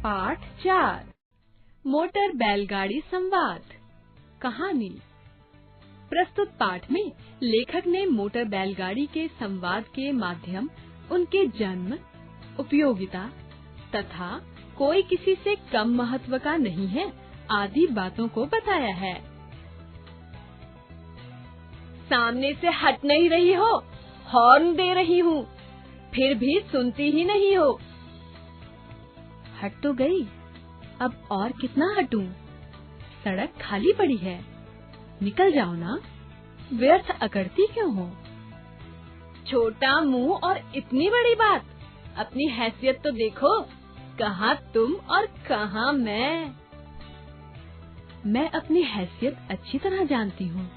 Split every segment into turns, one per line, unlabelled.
पाठ 4 मोटर बैलगाड़ी संवाद। कहानी। प्रस्तुत पाठ में लेखक ने मोटर बैलगाड़ी के संवाद के माध्यम उनके जन्म, उपयोगिता तथा कोई किसी से कम महत्व का नहीं है आदि बातों को बताया है। सामने से हट नहीं रही हो, हॉर्न दे रही हूँ, फिर भी सुनती ही नहीं हो। हट तो गई, अब और कितना हटूं? सड़क खाली पड़ी है, निकल जाओ ना, व्यर्थ अकड़ती क्यों हो? छोटा मुंह और इतनी बड़ी बात, अपनी हैसियत तो देखो, कहाँ तुम और कहाँ मैं। मैं अपनी हैसियत अच्छी तरह जानती हूँ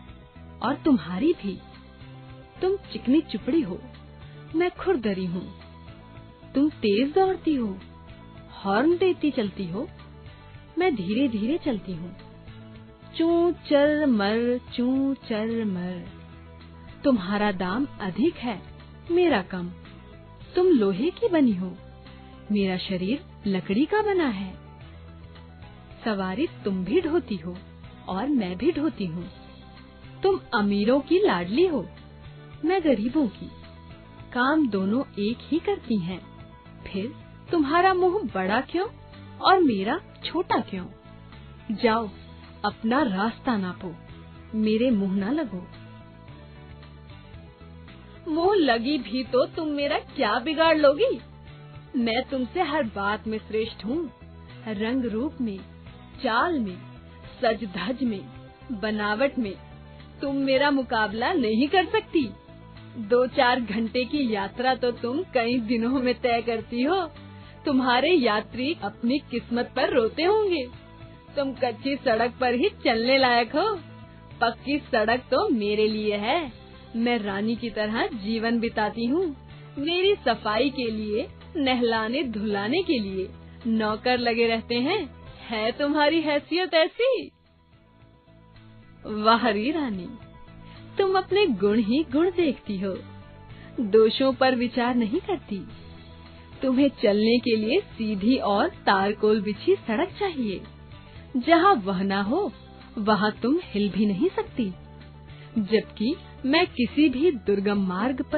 और तुम्हारी भी। तुम चिकनी चुपड़ी हो, मैं खुरदरी हूँ। तुम तेज दौड़ती हो, हॉर्न देती चलती हो, मैं धीरे धीरे चलती हूँ। चूं चर मर। तुम्हारा दाम अधिक है, मेरा कम। तुम लोहे की बनी हो, मेरा शरीर लकड़ी का बना है। सवारी तुम भी ढोती हो और मैं भी ढोती हूँ। तुम अमीरों की लाडली हो, मैं गरीबों की। काम दोनों एक ही करती हैं। फिर तुम्हारा मुंह बड़ा क्यों और मेरा छोटा क्यों? जाओ, अपना रास्ता नापो, मेरे मुंह ना लगो। मुंह लगी भी तो तुम मेरा क्या बिगाड़ लोगी? मैं तुमसे हर बात में श्रेष्ठ हूँ। रंग रूप में, चाल में, सज धज में, बनावट में तुम मेरा मुकाबला नहीं कर सकती। 2-4 घंटे की यात्रा तो तुम कई दिनों में तय करती हो। तुम्हारे यात्री अपनी किस्मत पर रोते होंगे। तुम कच्ची सड़क पर ही चलने लायक हो। पक्की सड़क तो मेरे लिए है। मैं रानी की तरह जीवन बिताती हूँ। मेरी सफाई के लिए, नहलाने धुलाने के लिए नौकर लगे रहते हैं। है तुम्हारी हैसियत ऐसी? वाह री रानी, तुम अपने गुण ही गुण देखती हो, दोषों पर विचार नहीं करती। तुम्हें चलने के लिए सीधी और तारकोल बिछी सड़क चाहिए। जहाँ वह ना हो, वहाँ तुम हिल भी नहीं सकती। जबकि मैं किसी भी दुर्गम मार्ग पर